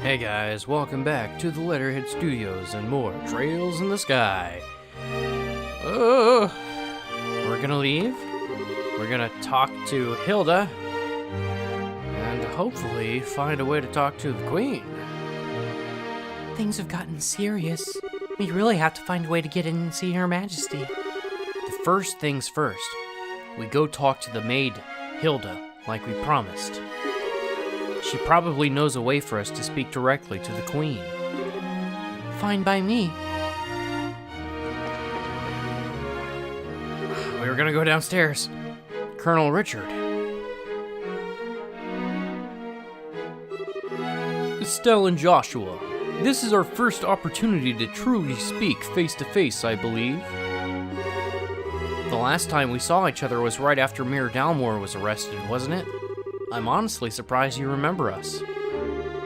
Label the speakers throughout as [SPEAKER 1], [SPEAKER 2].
[SPEAKER 1] Hey guys, welcome back to the Letterhead Studios and more Trails in the Sky. We're gonna leave. We're gonna talk to Hilda. And hopefully find a way to talk to the Queen.
[SPEAKER 2] Things have gotten serious. We really have to find a way to get in and see Her Majesty.
[SPEAKER 1] The first things first. We go talk to the maid, Hilda, like we promised. She probably knows a way for us to speak directly to the Queen.
[SPEAKER 2] Fine by me.
[SPEAKER 1] We were gonna go downstairs. Colonel Richard. Estelle and Joshua, this is our first opportunity to truly speak face to face, I believe. The last time we saw each other was right after Mayor Dalmore was arrested, wasn't it? I'm honestly surprised you remember us.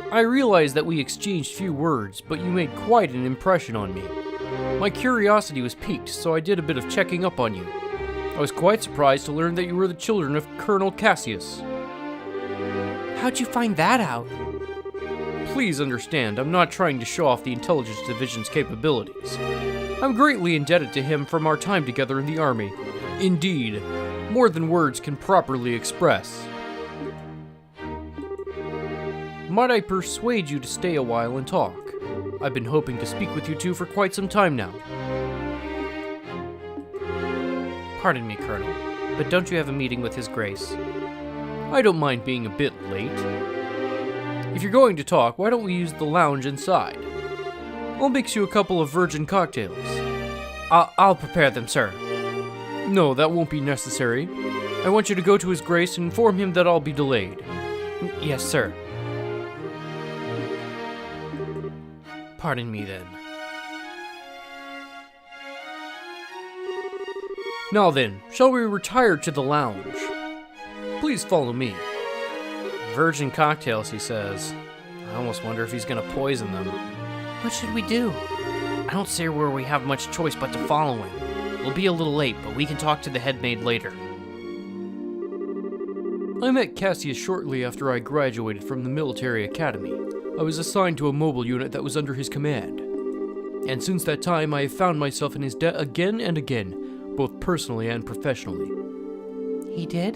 [SPEAKER 1] I realize that we exchanged few words, but you made quite an impression on me. My curiosity was piqued, so I did a bit of checking up on you. I was quite surprised to learn that you were the children of Colonel Cassius.
[SPEAKER 2] How'd you find that out?
[SPEAKER 1] Please understand, I'm not trying to show off the Intelligence Division's capabilities. I'm greatly indebted to him from our time together in the Army. Indeed, more than words can properly express. Might I persuade you to stay a while and talk? I've been hoping to speak with you two for quite some time now.
[SPEAKER 2] Pardon me, Colonel, but don't you have a meeting with His Grace?
[SPEAKER 1] I don't mind being a bit late. If you're going to talk, why don't we use the lounge inside? I'll mix you a couple of virgin cocktails.
[SPEAKER 2] I'll prepare them, sir.
[SPEAKER 1] No, that won't be necessary. I want you to go to His Grace and inform him that I'll be delayed.
[SPEAKER 2] Yes, sir. Pardon me, then.
[SPEAKER 1] Now then, shall we retire to the lounge? Please follow me.
[SPEAKER 2] Virgin cocktails, he says. I almost wonder if he's gonna poison them.
[SPEAKER 1] What should we do?
[SPEAKER 2] I don't see where we have much choice but to follow him. We'll be a little late, but we can talk to the head maid later.
[SPEAKER 1] I met Cassius shortly after I graduated from the military academy. I was assigned to a mobile unit that was under his command. And since that time, I have found myself in his debt again and again, both personally and professionally.
[SPEAKER 2] He did?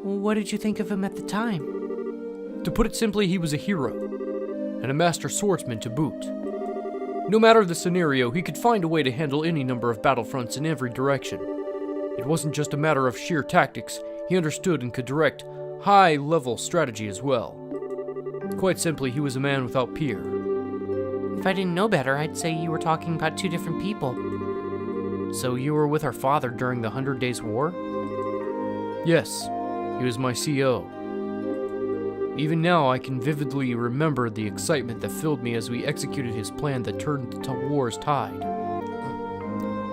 [SPEAKER 2] What did you think of him at the time?
[SPEAKER 1] To put it simply, he was a hero, and a master swordsman to boot. No matter the scenario, he could find a way to handle any number of battlefronts in every direction. It wasn't just a matter of sheer tactics, he understood and could direct high-level strategy as well. Quite simply, he was a man without peer.
[SPEAKER 2] If I didn't know better, I'd say you were talking about two different people.
[SPEAKER 1] So you were with our father during the 100 Days War? Yes, he was my CO. Even now, I can vividly remember the excitement that filled me as we executed his plan that turned the war's tide.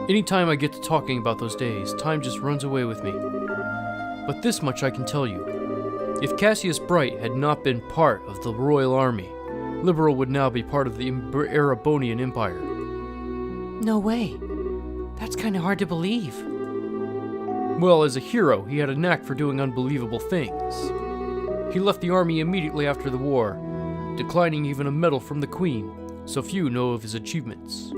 [SPEAKER 1] Anytime I get to talking about those days, time just runs away with me. But this much I can tell you. If Cassius Bright had not been part of the Royal Army, Liberal would now be part of the Erebonian Empire.
[SPEAKER 2] No way. That's kind of hard to believe.
[SPEAKER 1] Well, as a hero, he had a knack for doing unbelievable things. He left the army immediately after the war, declining even a medal from the Queen, so few know of his achievements.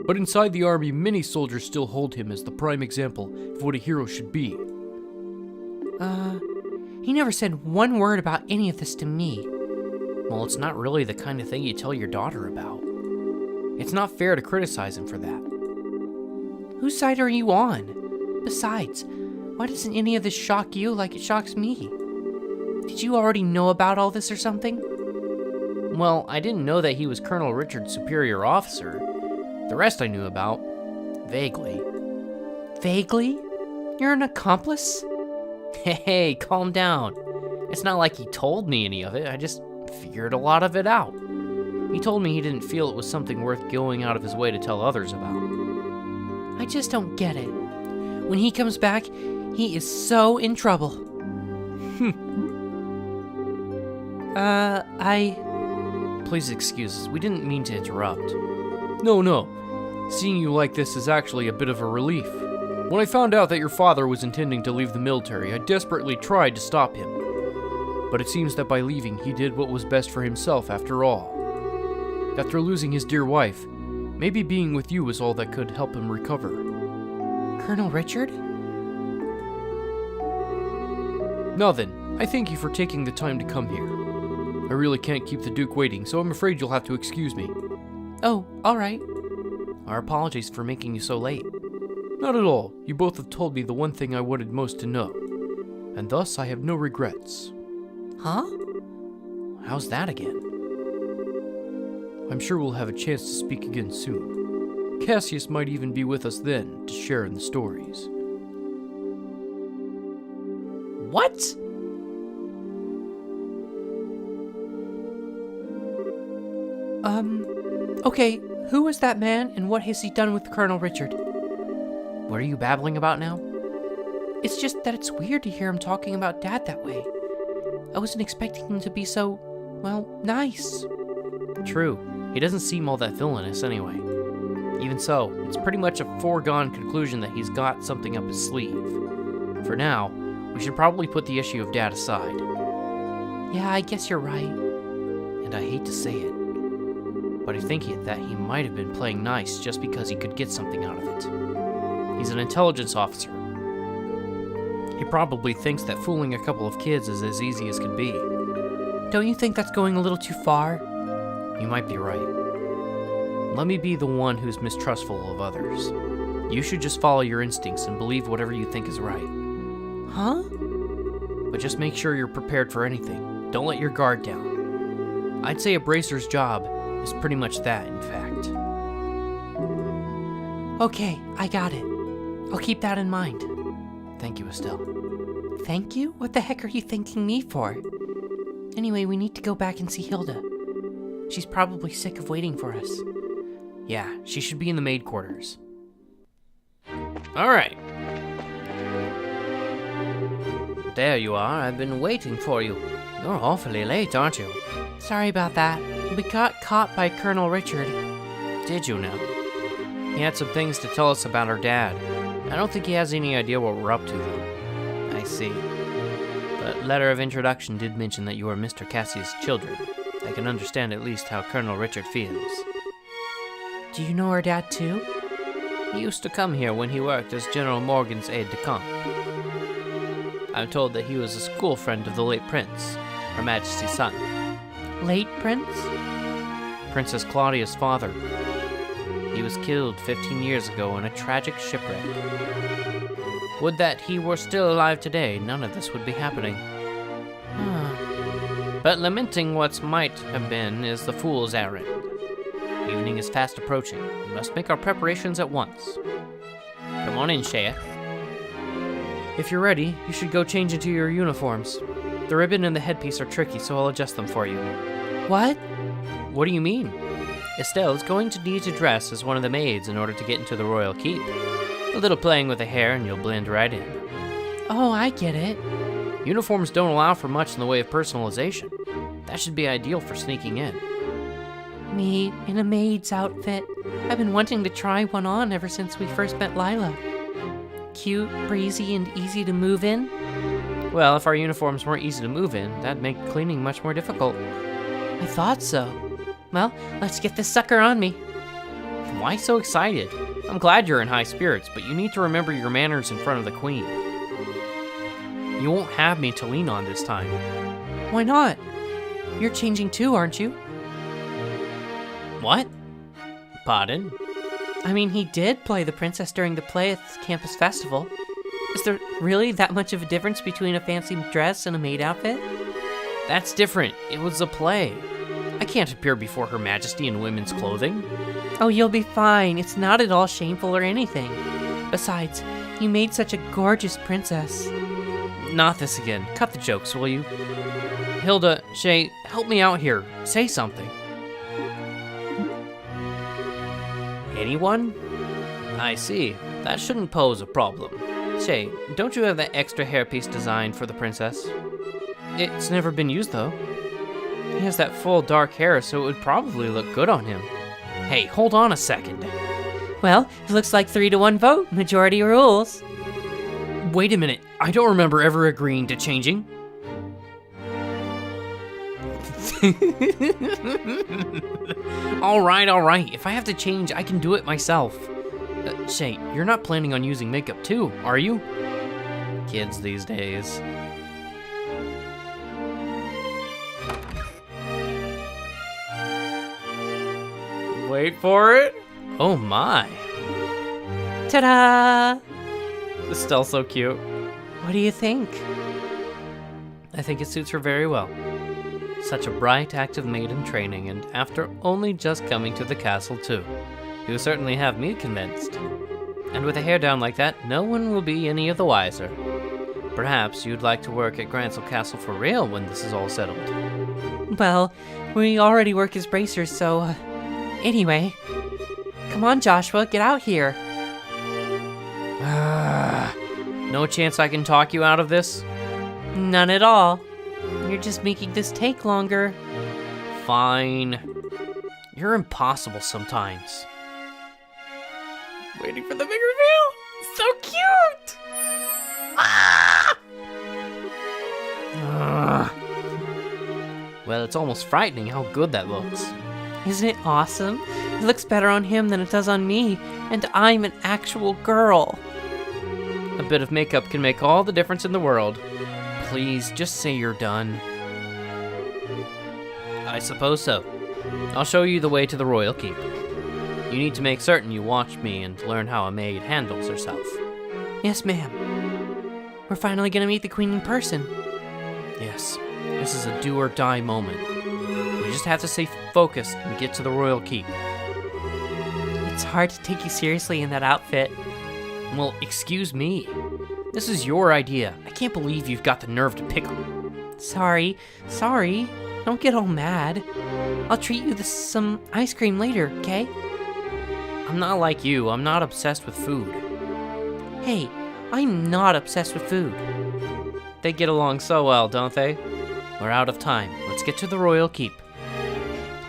[SPEAKER 1] But inside the army, many soldiers still hold him as the prime example of what a hero should be.
[SPEAKER 2] He never said one word about any of this to me.
[SPEAKER 1] Well, it's not really the kind of thing you tell your daughter about. It's not fair to criticize him for that.
[SPEAKER 2] Whose side are you on? Besides, why doesn't any of this shock you like it shocks me? Did you already know about all this or something?
[SPEAKER 1] Well, I didn't know that he was Colonel Richard's superior officer. The rest I knew about. Vaguely.
[SPEAKER 2] Vaguely? You're an accomplice?
[SPEAKER 1] Hey, calm down. It's not like he told me any of it, I just figured a lot of it out. He told me he didn't feel it was something worth going out of his way to tell others about.
[SPEAKER 2] I just don't get it. When he comes back, he is so in trouble.
[SPEAKER 1] Please excuse us, we didn't mean to interrupt. No. Seeing you like this is actually a bit of a relief. When I found out that your father was intending to leave the military, I desperately tried to stop him. But it seems that by leaving, he did what was best for himself after all. After losing his dear wife, maybe being with you was all that could help him recover.
[SPEAKER 2] Colonel Richard?
[SPEAKER 1] Now then, I thank you for taking the time to come here. I really can't keep the Duke waiting, so I'm afraid you'll have to excuse me.
[SPEAKER 2] Oh, all right. Our apologies for making you so late.
[SPEAKER 1] Not at all. You both have told me the one thing I wanted most to know, and thus I have no regrets.
[SPEAKER 2] Huh? How's that again?
[SPEAKER 1] I'm sure we'll have a chance to speak again soon. Cassius might even be with us then to share in the stories.
[SPEAKER 2] What? Okay, who was that man and what has he done with Colonel Richard? What are you babbling about now? It's just that it's weird to hear him talking about Dad that way. I wasn't expecting him to be so, well, nice.
[SPEAKER 1] True. He doesn't seem all that villainous anyway. Even so, it's pretty much a foregone conclusion that he's got something up his sleeve. For now, we should probably put the issue of Dad aside.
[SPEAKER 2] Yeah, I guess you're right.
[SPEAKER 1] And I hate to say it, but I think that he might have been playing nice just because he could get something out of it. He's an intelligence officer. He probably thinks that fooling a couple of kids is as easy as could be.
[SPEAKER 2] Don't you think that's going a little too far?
[SPEAKER 1] You might be right. Let me be the one who's mistrustful of others. You should just follow your instincts and believe whatever you think is right.
[SPEAKER 2] Huh?
[SPEAKER 1] But just make sure you're prepared for anything. Don't let your guard down. I'd say a bracer's job is pretty much that, in fact.
[SPEAKER 2] Okay, I got it. I'll keep that in mind.
[SPEAKER 1] Thank you, Estelle.
[SPEAKER 2] Thank you? What the heck are you thanking me for? Anyway, we need to go back and see Hilda. She's probably sick of waiting for us.
[SPEAKER 1] Yeah, she should be in the maid quarters. All right. There you are. I've been waiting for you. You're awfully late, aren't you?
[SPEAKER 2] Sorry about that. We got caught by Colonel Richard.
[SPEAKER 1] Did you now? He had some things to tell us about our dad. I don't think he has any idea what we're up to, though. I see. But letter of introduction did mention that you are Mr. Cassius' children. I can understand at least how Colonel Richard feels.
[SPEAKER 2] Do you know our dad, too?
[SPEAKER 1] He used to come here when he worked as General Morgan's aide-de-camp. I'm told that he was a school friend of the late Prince, Her Majesty's son.
[SPEAKER 2] Late Prince?
[SPEAKER 1] Princess Claudia's father. He was killed 15 years ago in a tragic shipwreck. Would that he were still alive today, none of this would be happening. But lamenting what might have been is the fool's errand. Evening is fast approaching. We must make our preparations at once. Come on in, Shea. If you're ready, you should go change into your uniforms. The ribbon and the headpiece are tricky, so I'll adjust them for you.
[SPEAKER 2] What?
[SPEAKER 1] What do you mean? Estelle is going to need to dress as one of the maids in order to get into the royal keep. A little playing with the hair and you'll blend right in.
[SPEAKER 2] Oh, I get it.
[SPEAKER 1] Uniforms don't allow for much in the way of personalization. That should be ideal for sneaking in.
[SPEAKER 2] Me in a maid's outfit. I've been wanting to try one on ever since we first met Lila. Cute, breezy, and easy to move in.
[SPEAKER 1] Well, if our uniforms weren't easy to move in, that'd make cleaning much more difficult.
[SPEAKER 2] I thought so. Well, let's get this sucker on me.
[SPEAKER 1] Why so excited? I'm glad you're in high spirits, but you need to remember your manners in front of the Queen. You won't have me to lean on this time.
[SPEAKER 2] Why not? You're changing too, aren't you?
[SPEAKER 1] What? Pardon?
[SPEAKER 2] I mean, he did play the princess during the play at the campus festival. Is there really that much of a difference between a fancy dress and a maid outfit?
[SPEAKER 1] That's different. It was a play. I can't appear before Her Majesty in women's clothing.
[SPEAKER 2] Oh, you'll be fine. It's not at all shameful or anything. Besides, you made such a gorgeous princess.
[SPEAKER 1] Not this again. Cut the jokes, will you? Hilda, Shay, help me out here. Say something. Anyone? I see. That shouldn't pose a problem. Shay, don't you have that extra hairpiece designed for the princess? It's never been used, though. He has that full dark hair, so it would probably look good on him. Hey, hold on a second.
[SPEAKER 2] Well, it looks like 3-1 vote. Majority rules.
[SPEAKER 1] Wait a minute. I don't remember ever agreeing to changing. All right. If I have to change, I can do it myself. Shay, you're not planning on using makeup too, are you? Kids these days. Wait for it. Oh my.
[SPEAKER 2] Ta-da!
[SPEAKER 1] It's still so cute.
[SPEAKER 2] What do you think?
[SPEAKER 1] I think it suits her very well. Such a bright, active maid in training, and after only just coming to the castle too. You certainly have me convinced. And with a hair down like that, no one will be any of the wiser. Perhaps you'd like to work at Gransel Castle for real when this is all settled.
[SPEAKER 2] Well, we already work as bracers, so... Anyway. Come on, Joshua, get out here.
[SPEAKER 1] No chance I can talk you out of this?
[SPEAKER 2] None at all. You're just making this take longer.
[SPEAKER 1] Fine. You're impossible sometimes. Waiting for the big reveal. So cute. Well, it's almost frightening how good that looks.
[SPEAKER 2] Isn't it awesome? It looks better on him than it does on me, and I'm an actual girl.
[SPEAKER 1] A bit of makeup can make all the difference in the world. Please, just say you're done. I suppose so. I'll show you the way to the royal keep. You need to make certain you watch me and learn how a maid handles herself.
[SPEAKER 2] Yes, ma'am. We're finally gonna meet the queen in person.
[SPEAKER 1] Yes, this is a do-or-die moment. We just have to stay focused and get to the royal keep.
[SPEAKER 2] It's hard to take you seriously in that outfit.
[SPEAKER 1] Well, excuse me. This is your idea. I can't believe you've got the nerve to pick on.
[SPEAKER 2] Sorry. Don't get all mad. I'll treat you to some ice cream later, okay?
[SPEAKER 1] I'm not like you. I'm not obsessed with food.
[SPEAKER 2] Hey, I'm not obsessed with food.
[SPEAKER 1] They get along so well, don't they? We're out of time. Let's get to the royal keep.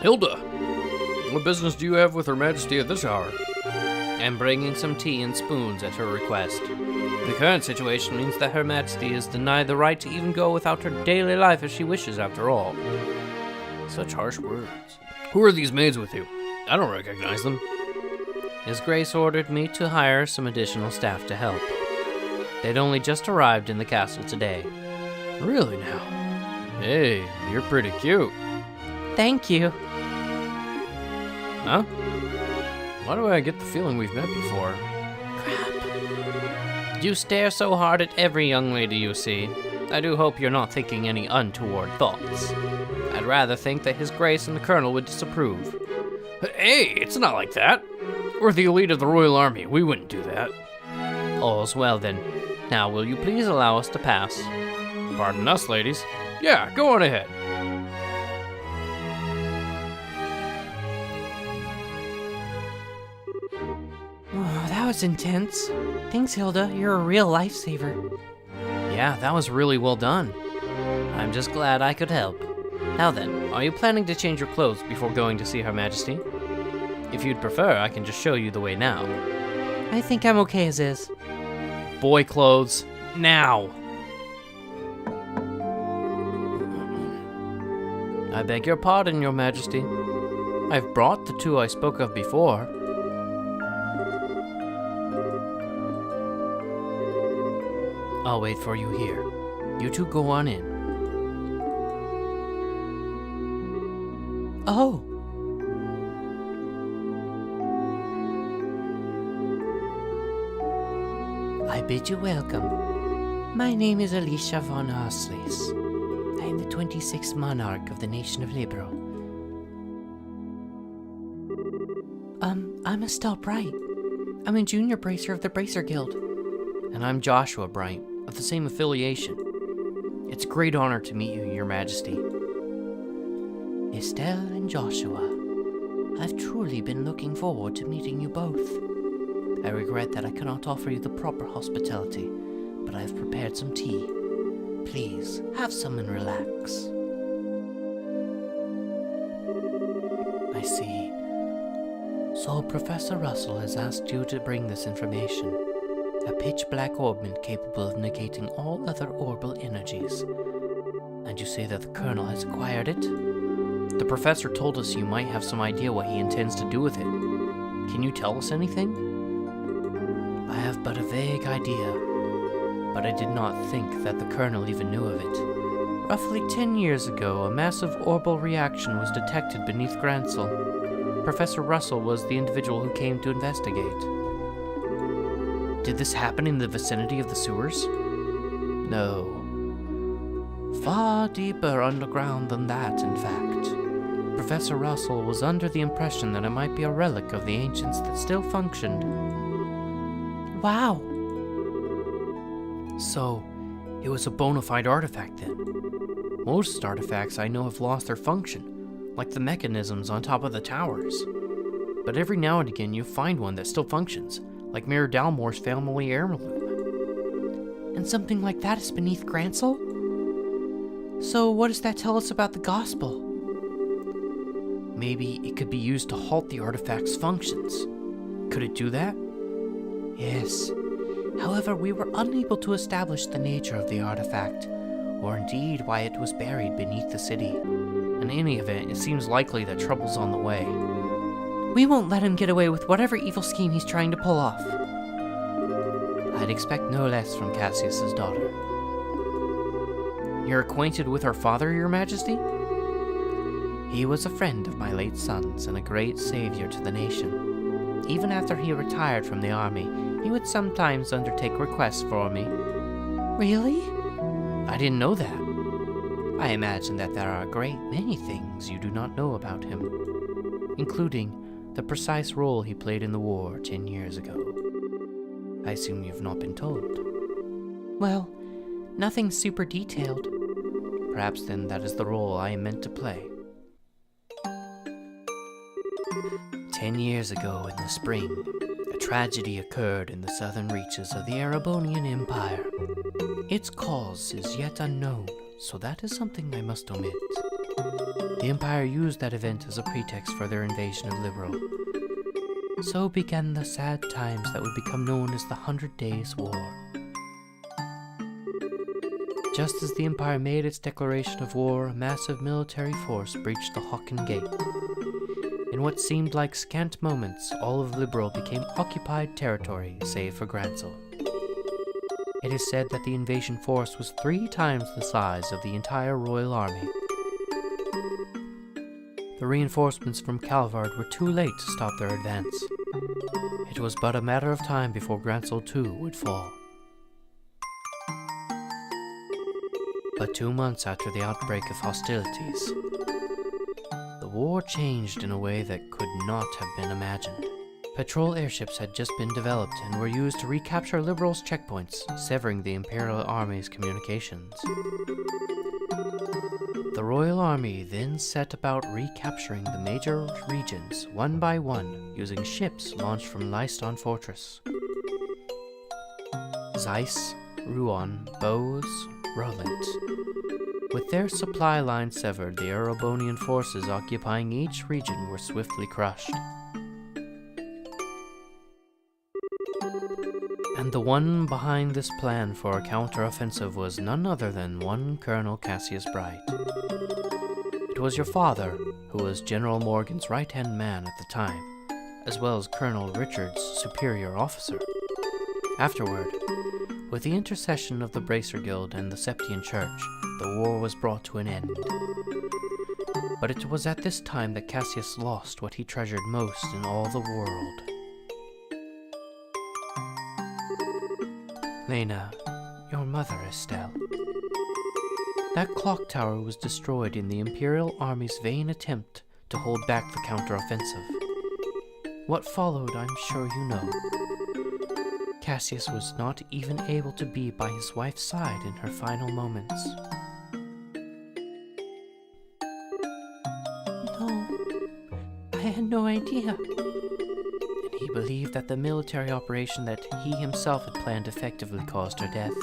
[SPEAKER 1] Hilda, what business do you have with Her Majesty at this hour? I'm bringing some tea and spoons at her request. The current situation means that Her Majesty is denied the right to even go without her daily life as she wishes, after all. Such harsh words. Who are these maids with you? I don't recognize them. His Grace ordered me to hire some additional staff to help. They'd only just arrived in the castle today. Really now? Hey, you're pretty cute.
[SPEAKER 2] Thank you.
[SPEAKER 1] Huh? Why do I get the feeling we've met before?
[SPEAKER 2] Crap.
[SPEAKER 1] You stare so hard at every young lady you see. I do hope you're not thinking any untoward thoughts. I'd rather think that His Grace and the Colonel would disapprove. Hey, it's not like that. We're the elite of the Royal Army. We wouldn't do that. All's well then. Now, will you please allow us to pass? Pardon us, ladies. Yeah, go on ahead.
[SPEAKER 2] Oh, that was intense. Thanks, Hilda. You're a real lifesaver.
[SPEAKER 1] Yeah, that was really well done. I'm just glad I could help. Now then, are you planning to change your clothes before going to see Her Majesty? If you'd prefer, I can just show you the way now.
[SPEAKER 2] I think I'm okay as is.
[SPEAKER 1] Boy clothes, now! I beg your pardon, Your Majesty. I've brought the two I spoke of before. I'll wait for you here. You two go on in.
[SPEAKER 2] Oh. I bid you welcome. My name is Alicia von Harsleys. I am the 26th monarch of the nation of Libro. I'm Estelle Bright. I'm a junior bracer of the Bracer Guild.
[SPEAKER 1] And I'm Joshua Bright, of the same affiliation. It's a great honor to meet you, Your Majesty.
[SPEAKER 2] Estelle and Joshua. I've truly been looking forward to meeting you both. I regret that I cannot offer you the proper hospitality, but I have prepared some tea. Please, have some and relax. I see. So Professor Russell has asked you to bring this information. A pitch-black orbment capable of negating all other orbital energies. And you say that the Colonel has acquired it?
[SPEAKER 1] The professor told us you might have some idea what he intends to do with it. Can you tell us anything?
[SPEAKER 2] I have but a vague idea, but I did not think that the Colonel even knew of it. Roughly 10 years ago, a massive orbital reaction was detected beneath Gransel. Professor Russell was the individual who came to investigate.
[SPEAKER 1] Did this happen in the vicinity of the sewers?
[SPEAKER 2] No. Far deeper underground than that, in fact. Professor Russell was under the impression that it might be a relic of the ancients that still functioned.
[SPEAKER 1] Wow! So, it was a bona fide artifact then. Most artifacts I know have lost their function, like the mechanisms on top of the towers. But every now and again you find one that still functions, like Mayor Dalmore's family heirloom.
[SPEAKER 2] And something like that is beneath Gransel? So what does that tell us about the gospel?
[SPEAKER 1] Maybe it could be used to halt the artifact's functions. Could it do that?
[SPEAKER 2] Yes. However, we were unable to establish the nature of the artifact, or indeed why it was buried beneath the city.
[SPEAKER 1] In any event, it seems likely that trouble's on the way.
[SPEAKER 2] We won't let him get away with whatever evil scheme he's trying to pull off.
[SPEAKER 1] I'd expect no less from Cassius's daughter. You're acquainted with her father, Your Majesty?
[SPEAKER 2] He was a friend of my late son's and a great savior to the nation. Even after he retired from the army, he would sometimes undertake requests for me.
[SPEAKER 1] Really? I didn't know that.
[SPEAKER 2] I imagine that there are a great many things you do not know about him, including the precise role he played in the war 10 years ago. I assume you've not been told.
[SPEAKER 1] Well, nothing super detailed.
[SPEAKER 2] Perhaps then that is the role I am meant to play. 10 years ago in the spring, a tragedy occurred in the southern reaches of the Erebonian Empire. Its cause is yet unknown, so that is something I must omit. The Empire used that event as a pretext for their invasion of Liberal. So began the sad times that would become known as the 100 Days' War. Just as the Empire made its declaration of war, a massive military force breached the Hocken Gate. In what seemed like scant moments, all of Liberal became occupied territory, save for Gransel. It is said that the invasion force was 3 times the size of the entire Royal Army. The reinforcements from Calvard were too late to stop their advance. It was but a matter of time before Gransel too would fall. But 2 months after the outbreak of hostilities, the war changed in a way that could not have been imagined. Patrol airships had just been developed and were used to recapture Liberals' checkpoints, severing the Imperial Army's communications. The Royal Army then set about recapturing the major regions one by one using ships launched from Leiston Fortress. Zeiss, Rouen, Bose, Roland. With their supply line severed, the Erebonian forces occupying each region were swiftly crushed. And the one behind this plan for a counter-offensive was none other than one Colonel Cassius Bright. It was your father, who was General Morgan's right-hand man at the time, as well as Colonel Richard's superior officer. Afterward, with the intercession of the Bracer Guild and the Septian Church, the war was brought to an end. But it was at this time that Cassius lost what he treasured most in all the world. Lena, your mother, Estelle. That clock tower was destroyed in the Imperial Army's vain attempt to hold back the counter-offensive. What followed, I'm sure you know. Cassius was not even able to be by his wife's side in her final moments.
[SPEAKER 1] No, I had no idea.
[SPEAKER 2] And he believed that the military operation that he himself had planned effectively caused her death.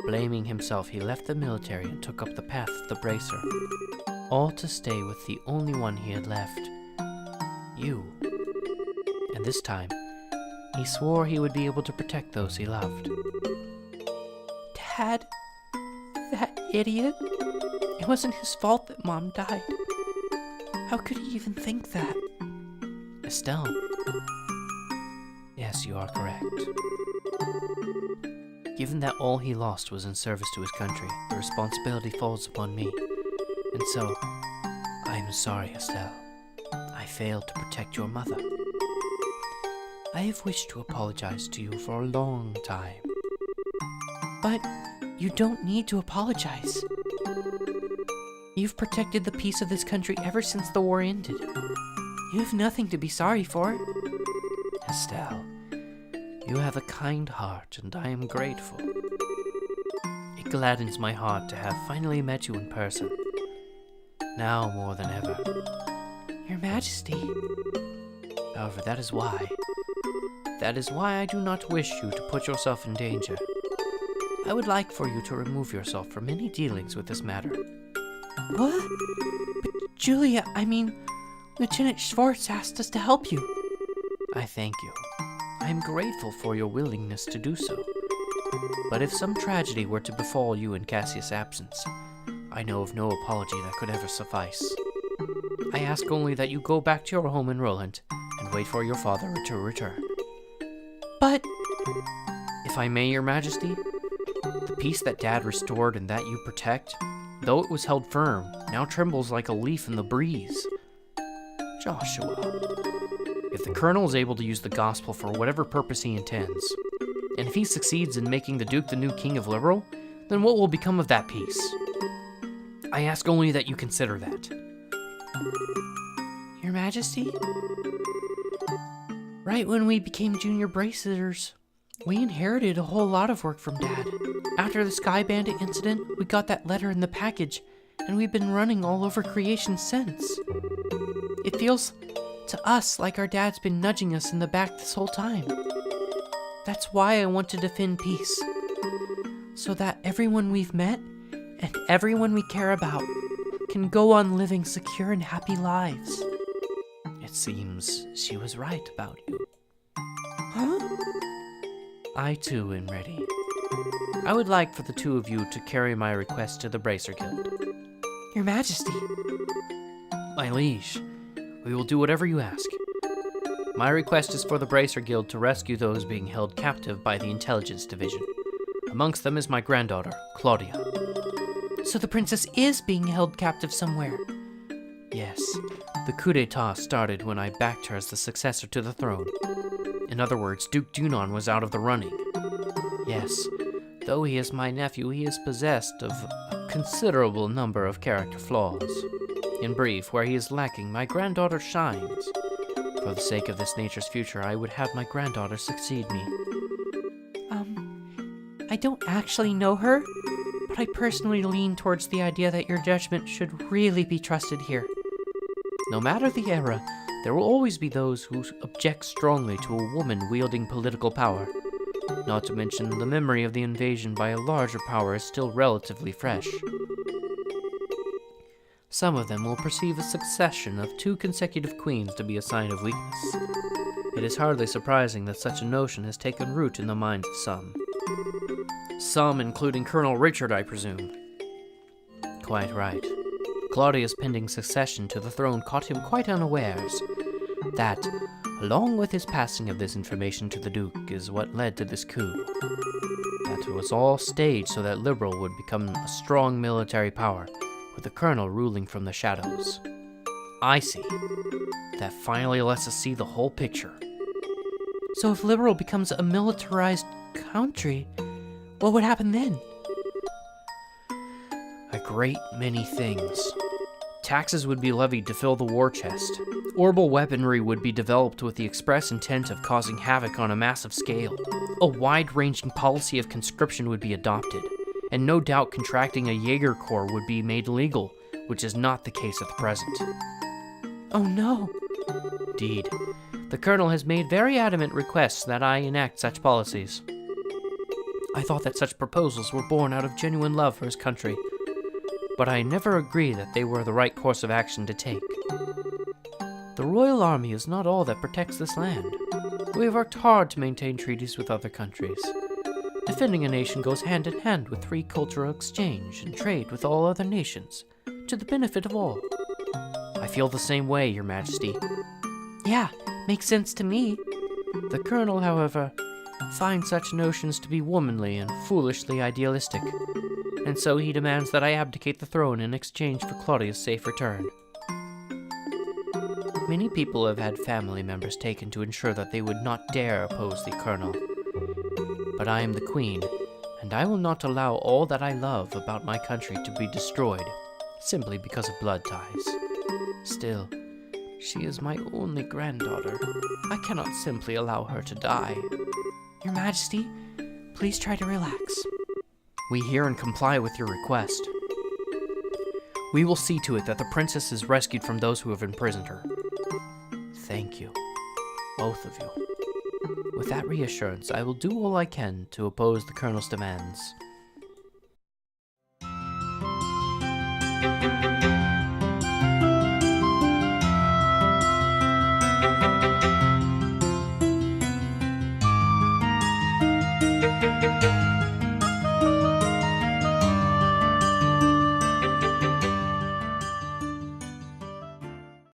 [SPEAKER 2] Blaming himself, he left the military and took up the path of the Bracer, all to stay with the only one he had left, you. And this time, he swore he would be able to protect those he loved.
[SPEAKER 1] Dad? That idiot? It wasn't his fault that Mom died.
[SPEAKER 2] How could he even think that?
[SPEAKER 1] Estelle. Yes, you are correct. Given that all he lost was in service to his country, the responsibility falls upon me. And so, I am sorry, Estelle. I failed to protect your mother. I have wished to apologize to you for a long time.
[SPEAKER 2] But you don't need to apologize. You've protected the peace of this country ever since the war ended. You have nothing to be sorry for.
[SPEAKER 1] Estelle, you have a kind heart, and I am grateful. It gladdens my heart to have finally met you in person. Now more than ever.
[SPEAKER 2] Your Majesty.
[SPEAKER 1] However, that is why I do not wish you to put yourself in danger. I would like for you to remove yourself from any dealings with this matter.
[SPEAKER 2] What? But Julia, Lieutenant Schwartz asked us to help you.
[SPEAKER 1] I thank you. I am grateful for your willingness to do so. But if some tragedy were to befall you in Cassius' absence, I know of no apology that could ever suffice. I ask only that you go back to your home in Roland and wait for your father to return.
[SPEAKER 2] But...
[SPEAKER 1] If I may, Your Majesty, the peace that Dad restored and that you protect, though it was held firm, now trembles like a leaf in the breeze. Joshua, if the Colonel is able to use the gospel for whatever purpose he intends, and if he succeeds in making the Duke the new King of Liberal, then what will become of that peace? I ask only that you consider that.
[SPEAKER 2] Your Majesty? Right when we became junior bracers, we inherited a whole lot of work from Dad. After the Sky Bandit incident, we got that letter in the package, and we've been running all over creation since. It feels to us like our dad's been nudging us in the back this whole time. That's why I want to defend peace. So that everyone we've met, and everyone we care about, can go on living secure and happy lives.
[SPEAKER 1] It seems she was right about you.
[SPEAKER 2] Huh?
[SPEAKER 1] I too am ready. I would like for the two of you to carry my request to the Bracer Guild.
[SPEAKER 2] Your Majesty.
[SPEAKER 1] My liege, we will do whatever you ask. My request is for the Bracer Guild to rescue those being held captive by the Intelligence Division. Amongst them is my granddaughter, Claudia.
[SPEAKER 2] So the princess is being held captive somewhere?
[SPEAKER 1] Yes, the coup d'etat started when I backed her as the successor to the throne. In other words, Duke Junon was out of the running. Yes, though he is my nephew, he is possessed of a considerable number of character flaws. In brief, where he is lacking, my granddaughter shines. For the sake of this nature's future, I would have my granddaughter succeed me.
[SPEAKER 2] I don't actually know her, but I personally lean towards the idea that your judgment should really be trusted here.
[SPEAKER 1] No matter the era, there will always be those who object strongly to a woman wielding political power. Not to mention, the memory of the invasion by a larger power is still relatively fresh. Some of them will perceive a succession of 2 consecutive queens to be a sign of weakness. It is hardly surprising that such a notion has taken root in the minds of some. Some, including Colonel Richard, I presume. Quite right. Claudia's pending succession to the throne caught him quite unawares. That, along with his passing of this information to the Duke, is what led to this coup. That was all staged so that Liberal would become a strong military power, with the Colonel ruling from the shadows. I see. That finally lets us see the whole picture.
[SPEAKER 2] So if Liberal becomes a militarized country, what would happen then?
[SPEAKER 1] A great many things. Taxes would be levied to fill the war chest. Orbital weaponry would be developed with the express intent of causing havoc on a massive scale. A wide-ranging policy of conscription would be adopted, and no doubt contracting a Jaeger Corps would be made legal, which is not the case at the present.
[SPEAKER 2] Oh no.
[SPEAKER 1] Indeed. The Colonel has made very adamant requests that I enact such policies. I thought that such proposals were born out of genuine love for his country, but I never agreed that they were the right course of action to take. The Royal Army is not all that protects this land. We have worked hard to maintain treaties with other countries. Defending a nation goes hand in hand with free cultural exchange and trade with all other nations, to the benefit of all. I feel the same way, Your Majesty.
[SPEAKER 2] Yeah, makes sense to me.
[SPEAKER 1] The Colonel, however, finds such notions to be womanly and foolishly idealistic, and so he demands that I abdicate the throne in exchange for Claudia's safe return. Many people have had family members taken to ensure that they would not dare oppose the Colonel. But I am the Queen, and I will not allow all that I love about my country to be destroyed simply because of blood ties. Still, she is my only granddaughter. I cannot simply allow her to die.
[SPEAKER 2] Your Majesty, please try to relax.
[SPEAKER 1] We hear and comply with your request. We will see to it that the princess is rescued from those who have imprisoned her. Thank you, both of you. With that reassurance, I will do all I can to oppose the Colonel's demands.